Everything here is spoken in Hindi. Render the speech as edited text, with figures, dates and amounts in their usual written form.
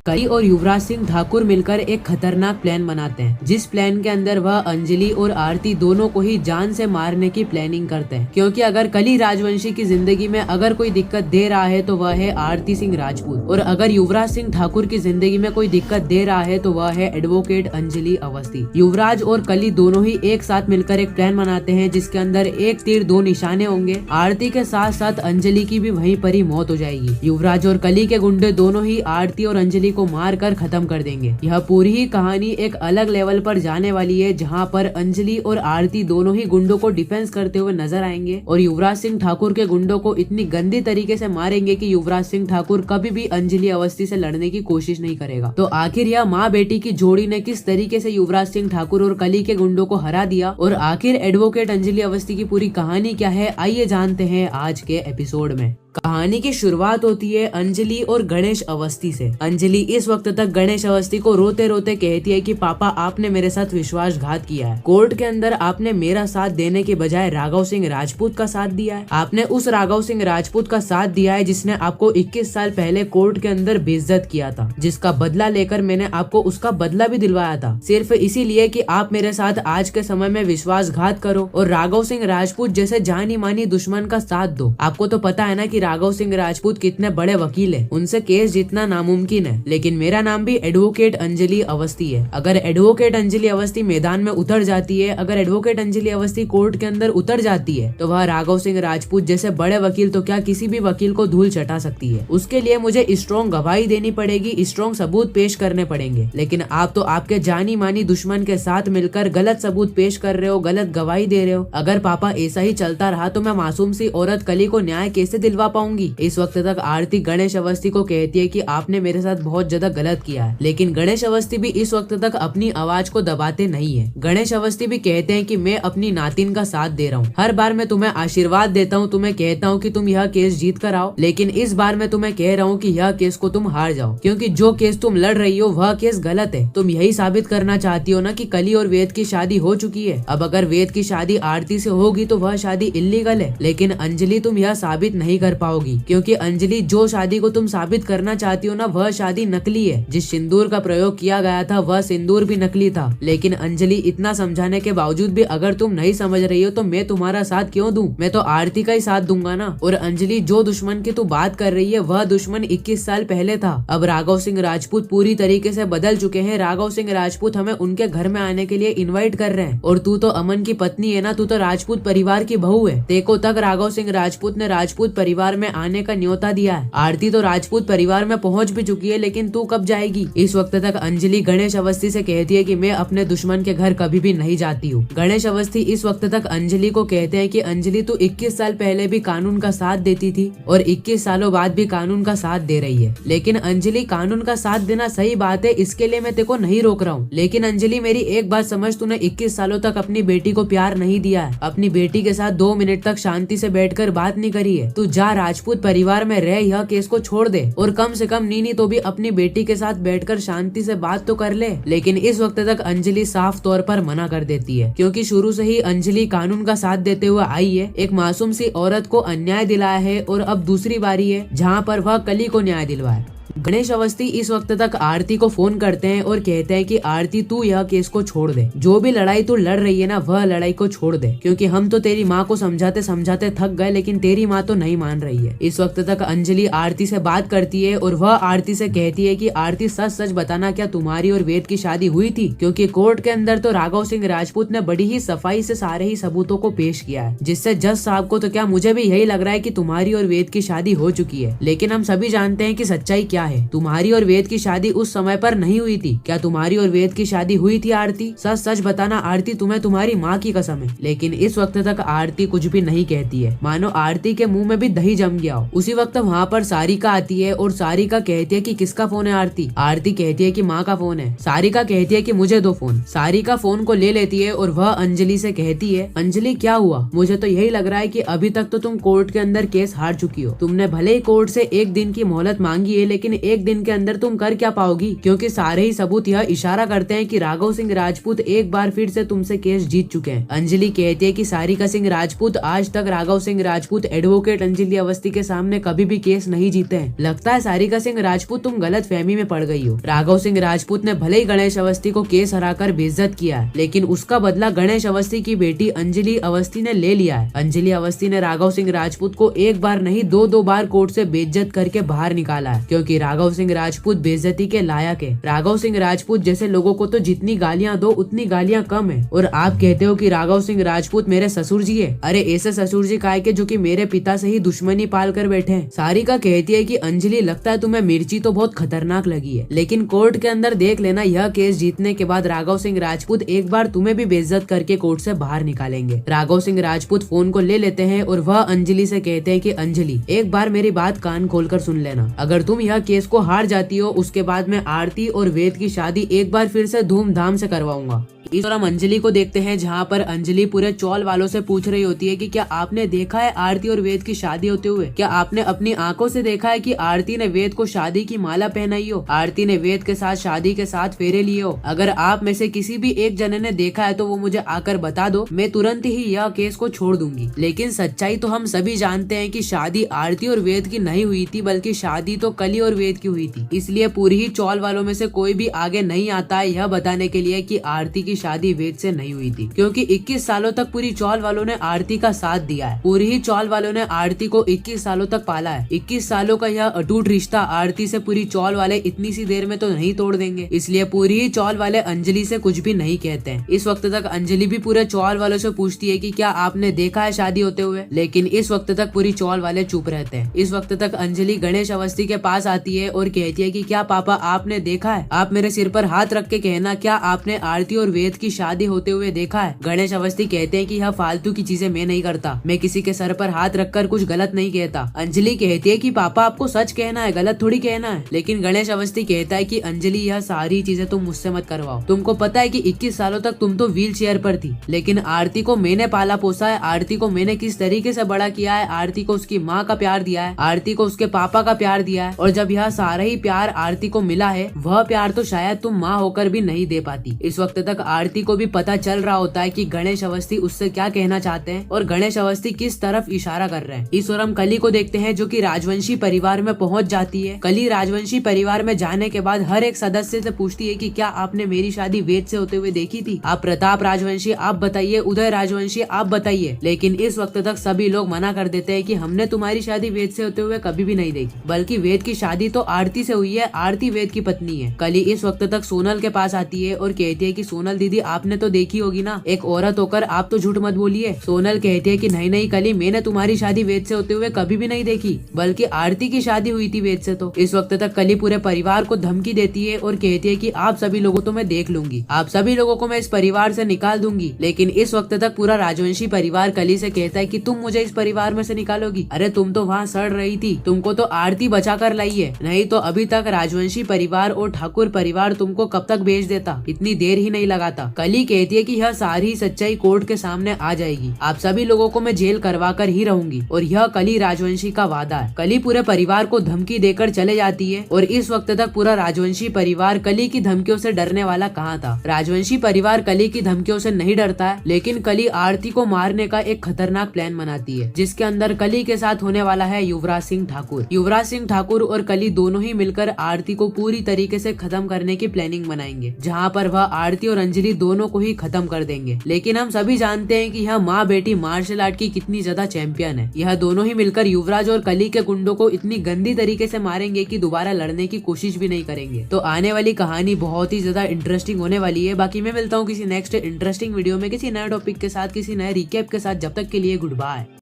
कली और युवराज सिंह ठाकुर मिलकर एक खतरनाक प्लान बनाते हैं, जिस प्लान के अंदर वह अंजलि और आरती दोनों को ही जान से मारने की प्लानिंग करते हैं। क्योंकि अगर कली राजवंशी की जिंदगी में अगर कोई दिक्कत दे रहा है तो वह है आरती सिंह राजपूत, और अगर युवराज सिंह ठाकुर की जिंदगी में कोई दिक्कत दे रहा है तो वह है एडवोकेट अंजलि अवस्थी। युवराज और कली दोनों ही एक साथ मिलकर एक प्लान बनाते हैं, जिसके अंदर एक तीर दो निशाने होंगे। आरती के साथ साथ अंजलि की भी वहीं पर ही मौत हो जाएगी। युवराज और कली के गुंडे दोनों ही आरती और अंजलि को मार कर खत्म कर देंगे। यह पूरी ही कहानी एक अलग लेवल पर जाने वाली है, जहां पर अंजलि और आरती दोनों ही गुंडों को डिफेंस करते हुए नजर आएंगे और युवराज सिंह ठाकुर के गुंडों को इतनी गंदी तरीके से मारेंगे कि युवराज सिंह ठाकुर कभी भी अंजलि अवस्थी से लड़ने की कोशिश नहीं करेगा। तो आखिर यह माँ बेटी की जोड़ी ने किस तरीके से युवराज सिंह ठाकुर और कली के गुंडों को हरा दिया, और आखिर एडवोकेट अंजलि अवस्थी की पूरी कहानी क्या है, आइए जानते हैं आज के एपिसोड में। कहानी की शुरुआत होती है अंजलि और गणेश अवस्थी से। अंजलि इस वक्त तक गणेश अवस्थी को रोते रोते कहती है कि पापा, आपने मेरे साथ विश्वासघात किया है। कोर्ट के अंदर आपने मेरा साथ देने के बजाय राघव सिंह राजपूत का साथ दिया है। आपने उस राघव सिंह राजपूत का साथ दिया है जिसने आपको 21 साल पहले कोर्ट के अंदर बेइज्जत किया था, जिसका बदला लेकर मैंने आपको उसका बदला भी दिलवाया था, सिर्फ इसीलिए कि आप मेरे साथ आज के समय में विश्वासघात करो और राघव सिंह राजपूत जैसे जानी मानी दुश्मन का साथ दो। आपको तो पता है ना कि राघव सिंह राजपूत कितने बड़े वकील हैं, उनसे केस जीतना नामुमकिन है। लेकिन मेरा नाम भी एडवोकेट अंजलि अवस्थी है। अगर एडवोकेट अंजलि अवस्थी मैदान में उतर जाती है, अगर एडवोकेट अंजलि अवस्थी कोर्ट के अंदर उतर जाती है, तो वह राघव सिंह राजपूत जैसे बड़े वकील तो क्या किसी भी वकील को धूल चटा सकती है। उसके लिए मुझे स्ट्रॉन्ग गवाही देनी पड़ेगी, स्ट्रॉन्ग सबूत पेश करने पड़ेंगे। लेकिन आप तो आपके जानी मानी दुश्मन के साथ मिलकर गलत सबूत पेश कर रहे हो, गलत गवाही दे रहे हो। अगर पापा ऐसा ही चलता रहा तो मैं मासूम सी औरत कली को न्याय कैसे दिलवा पाऊंगी। इस वक्त तक आरती गणेश अवस्थी को कहती है कि आपने मेरे साथ बहुत ज्यादा गलत किया है, लेकिन गणेश अवस्थी भी इस वक्त तक अपनी आवाज को दबाते नहीं है। गणेश अवस्थी भी कहते हैं कि मैं अपनी नातिन का साथ दे रहा हूँ। हर बार मैं तुम्हें आशीर्वाद देता हूँ, तुम्हें कहता हूँ कि तुम यह केस जीत कर आओ, लेकिन इस बार मैं तुम्हें कह रहा हूँ कि यह केस को तुम हार जाओ, क्योंकि जो केस तुम लड़ रही हो वह केस गलत है। तुम यही साबित करना चाहती हो ना कि कली और वेद की शादी हो चुकी है। अब अगर वेद की शादी आरती से होगी तो वह शादी इल्लीगल है, लेकिन अंजलि तुम यह साबित नहीं कर पाओगी, क्योंकि अंजलि जो शादी को तुम साबित करना चाहती हो ना वह शादी नकली है। जिस सिंदूर का प्रयोग किया गया था वह सिंदूर भी नकली था। लेकिन अंजलि, इतना समझाने के बावजूद भी अगर तुम नहीं समझ रही हो तो मैं तुम्हारा साथ क्यों दूं? मैं तो आरती का ही साथ दूंगा ना। और अंजलि, जो दुश्मन की तू बात कर रही है वह दुश्मन 21 साल पहले था। अब राघव सिंह राजपूत पूरी तरीके से बदल चुके हैं। राघव सिंह राजपूत हमें उनके घर में आने के लिए इन्वाइट कर रहे हैं। और तू तो अमन की पत्नी है ना, तू तो राजपूत परिवार की बहू है। देखो तक राघव सिंह राजपूत ने राजपूत परिवार में आने का न्योता दिया है। आरती तो राजपूत परिवार में पहुंच भी चुकी है, लेकिन तू कब जाएगी? इस वक्त तक अंजलि गणेश अवस्थी से कहती है कि मैं अपने दुश्मन के घर कभी भी नहीं जाती हूँ। गणेश अवस्थी इस वक्त तक अंजलि को कहते हैं कि अंजलि, तू 21 साल पहले भी कानून का साथ देती थी और 21 सालों बाद भी कानून का साथ दे रही है। लेकिन अंजलि, कानून का साथ देना सही बात है, इसके लिए मैं तेरे को नहीं रोक रहा हूँ, लेकिन अंजलि मेरी एक बात समझ, तूने 21 सालों तक अपनी बेटी को प्यार नहीं दिया है, अपनी बेटी के साथ 2 मिनट तक शांति से बैठकर बात नहीं करी है। तू जा राजपूत परिवार में रह, यह केस को छोड़ दे, और कम से कम नीनी तो भी अपनी बेटी के साथ बैठकर शांति से बात तो कर ले। लेकिन इस वक्त तक अंजलि साफ तौर पर मना कर देती है, क्योंकि शुरू से ही अंजलि कानून का साथ देते हुए आई है। एक मासूम सी औरत को अन्याय दिलाया है और अब दूसरी बारी है जहाँ पर वह कली को न्याय दिलवाए। गणेश अवस्थी इस वक्त तक आरती को फोन करते हैं और कहते हैं कि आरती, तू यह केस को छोड़ दे। जो भी लड़ाई तू लड़ रही है ना वह लड़ाई को छोड़ दे, क्योंकि हम तो तेरी माँ को समझाते समझाते थक गए, लेकिन तेरी माँ तो नहीं मान रही है। इस वक्त तक अंजलि आरती से बात करती है और वह आरती से कहती है कि आरती, सच सच बताना, क्या तुम्हारी और वेद की शादी हुई थी? क्योंकि कोर्ट के अंदर तो राघव सिंह राजपूत ने बड़ी ही सफाई से सारे ही सबूतों को पेश किया है, जिससे जज साहब को तो क्या, मुझे भी यही लग रहा है कि तुम्हारी और वेद की शादी हो चुकी है। लेकिन हम सभी जानते हैं कि सच्चाई क्या है। तुम्हारी और वेद की शादी उस समय पर नहीं हुई थी। क्या तुम्हारी और वेद की शादी हुई थी आरती? सच सच बताना आरती, तुम्हें तुम्हारी माँ की कसम है। लेकिन इस वक्त तक आरती कुछ भी नहीं कहती है, मानो आरती के मुंह में भी दही जम गया हो। उसी वक्त वहाँ पर सारिका आती है और सारिका कहती है कि किसका फोन है आरती? आरती कहती है कि माँ का फोन है। सारिका कहती है कि मुझे दो फोन। सारिका फोन को ले लेती है और वह अंजलि से कहती है, अंजलि क्या हुआ? मुझे तो यही लग रहा है कि अभी तक तो तुम कोर्ट के अंदर केस हार चुकी हो। तुमने भले ही कोर्ट से 1 दिन की मोहलत मांगी है, लेकिन लेकिन एक दिन के अंदर तुम कर क्या पाओगी, क्योंकि सारे ही सबूत यह इशारा करते हैं कि राघव सिंह राजपूत एक बार फिर से तुमसे केस जीत चुके हैं। अंजलि कहती है कि सारिका सिंह राजपूत आज तक राघव सिंह राजपूत एडवोकेट अंजलि अवस्थी के सामने कभी भी केस नहीं जीते हैं। लगता है सारिका सिंह राजपूत तुम गलत फहमी में पड़ गई हो। राघव सिंह राजपूत ने भले ही गणेश अवस्थी को केस हराकर बेइज्जत किया है, लेकिन उसका बदला गणेश अवस्थी की बेटी अंजलि अवस्थी ने ले लिया है। अंजलि अवस्थी ने राघव सिंह राजपूत को एक बार नहीं दो बार कोर्ट से बेइज्जत करके बाहर निकाला है, क्योंकि राघव सिंह राजपूत बेइज्जती के लायक है। राघव सिंह राजपूत जैसे लोगों को तो जितनी गालियां दो उतनी गालियां कम है। और आप कहते हो कि राघव सिंह राजपूत मेरे ससुर जी है। अरे ऐसे ससुर जी काहे के जो कि मेरे पिता से ही दुश्मनी पाल कर बैठे हैं। सारिका कहती है कि अंजलि लगता है तुम्हें मिर्ची तो बहुत खतरनाक लगी है, लेकिन कोर्ट के अंदर देख लेना, यह केस जीतने के बाद राघव सिंह राजपूत एक बार तुम्हें भी बेइज्जत करके कोर्ट से बाहर निकालेंगे। राघव सिंह राजपूत फोन को ले लेते हैं और वह अंजलि से कहते हैं कि अंजलि एक बार मेरी बात कान खोलकर सुन लेना। अगर तुम यह केस को हार जाती हो, उसके बाद मैं आरती और वेद की शादी एक बार फिर से धूमधाम से करवाऊंगा। इस और हम अंजलि को देखते हैं, जहाँ पर अंजलि पूरे चौल वालों से पूछ रही होती है कि क्या आपने देखा है आरती और वेद की शादी होते हुए? क्या आपने अपनी आंखों से देखा है कि आरती ने वेद को शादी की माला पहनाई हो, आरती ने वेद के साथ शादी के साथ फेरे लिए हो? अगर आप में से किसी भी एक जने ने देखा है तो वो मुझे आकर बता दो, मैं तुरंत ही यह केस को छोड़ दूंगी। लेकिन सच्चाई तो हम सभी जानते हैं कि शादी आरती और वेद की नहीं हुई थी, बल्कि शादी तो कली और वेद की हुई थी। इसलिए पूरी ही चौल वालों में से कोई भी आगे नहीं आता है यह बताने के लिए कि आरती की शादी वेद से नहीं हुई थी, क्योंकि 21 सालों तक पूरी चौल वालों ने आरती का साथ दिया है। पूरी ही चौल वालों ने आरती को 21 सालों तक पाला है। 21 सालों का यह अटूट रिश्ता आरती से पूरी चौल वाले इतनी सी देर में तो नहीं तोड़ देंगे। इसलिए पूरी ही चौल वाले अंजलि से कुछ भी नहीं कहते हैं। इस वक्त तक अंजलि भी पूरे चौल वालों से पूछती है कि क्या आपने देखा है शादी होते हुए, लेकिन इस वक्त तक पूरी चौल वाले चुप रहते हैं। इस वक्त तक अंजलि गणेश अवस्थी के पास आती है और कहती है कि क्या पापा आपने देखा है? आप मेरे सिर पर हाथ रख के कहना, क्या आपने आरती और वेद की शादी होते हुए देखा है? गणेश अवस्थी कहते हैं कि यह फालतू की चीजें मैं नहीं करता, मैं किसी के सर पर हाथ रखकर कुछ गलत नहीं कहता। अंजलि कहती है कि पापा आपको सच कहना है, गलत थोड़ी कहना है। लेकिन गणेश अवस्थी कहता है कि अंजलि यह सारी चीजें तुम मुझसे मत करवाओ। तुमको पता है कि 21 सालों तक तुम तो व्हील चेयर पर थी, लेकिन आरती को मैंने पाला पोसा है, आरती को मैंने किस तरीके से बड़ा किया है, आरती को उसकी माँ का प्यार दिया है, आरती को उसके पापा का प्यार दिया है। और जब यह सारा ही प्यार आरती को मिला है, वह प्यार तो शायद तुम माँ होकर भी नहीं दे पाती। इस वक्त तक आरती को भी पता चल रहा होता है कि गणेश अवस्थी उससे क्या कहना चाहते हैं और गणेश अवस्थी किस तरफ इशारा कर रहे हैं। इस और हम कली को देखते हैं, जो कि राजवंशी परिवार में पहुंच जाती है। कली राजवंशी परिवार में जाने के बाद हर एक सदस्य से पूछती है कि क्या आपने मेरी शादी वेद से होते हुए देखी थी? आप प्रताप राजवंशी आप बताइए, उदय राजवंशी आप बताइए। लेकिन इस वक्त तक सभी लोग मना कर देते हैं कि हमने तुम्हारी शादी वेद से होते हुए कभी भी नहीं देखी, बल्कि वेद की शादी तो आरती से हुई है, आरती वेद की पत्नी है। कली इस वक्त तक सोनल के पास आती है और कहती है कि सोनल दीदी आपने तो देखी होगी ना, एक औरत होकर आप तो झूठ मत बोलिए। सोनल कहती है कि नहीं नहीं कली, मैंने तुम्हारी शादी वेद से होते हुए कभी भी नहीं देखी, बल्कि आरती की शादी हुई थी वेद से। तो इस वक्त तक कली पूरे परिवार को धमकी देती है और कहती है कि आप सभी लोगों को मैं देख लूंगी, आप सभी लोगों को मैं इस परिवार से निकाल दूंगी। लेकिन इस वक्त तक पूरा राजवंशी परिवार कली से कहता है कि तुम मुझे इस परिवार में से निकालोगी? अरे तुम तो वहाँ सड़ रही थी, तुमको तो आरती बचा कर लाई है, नहीं तो अभी तक राजवंशी परिवार और ठाकुर परिवार तुमको कब तक भेज देता, इतनी देर ही नहीं लगाता। कली कहती है कि यह सारी सच्चाई कोर्ट के सामने आ जाएगी, आप सभी लोगों को मैं जेल करवा कर ही रहूंगी, और यह कली राजवंशी का वादा है। कली पूरे परिवार को धमकी देकर चले जाती है और इस वक्त तक पूरा राजवंशी परिवार कली की धमकियों से डरने वाला कहाँ था। राजवंशी परिवार कली की धमकियों से नहीं डरता है, लेकिन कली आरती को मारने का एक खतरनाक प्लान बनाती है, जिसके अंदर कली के साथ होने वाला है युवराज सिंह ठाकुर। युवराज सिंह ठाकुर और कली दोनों ही मिलकर आरती को पूरी तरीके से खत्म करने की प्लानिंग बनाएंगे, जहाँ पर वह आरती और अंजलि दोनों को ही खत्म कर देंगे। लेकिन हम सभी जानते हैं कि यह माँ बेटी मार्शल आर्ट की कितनी ज्यादा चैंपियन है। यह दोनों ही मिलकर युवराज और कली के गुंडों को इतनी गंदी तरीके से मारेंगे कि दोबारा लड़ने की कोशिश भी नहीं करेंगे। तो आने वाली कहानी बहुत ही ज्यादा इंटरेस्टिंग होने वाली है। बाकी मैं मिलता हूँ किसी नेक्स्ट इंटरेस्टिंग वीडियो में किसी नए टॉपिक के साथ, किसी नए रिकैप के साथ। जब तक के लिए गुड बाय।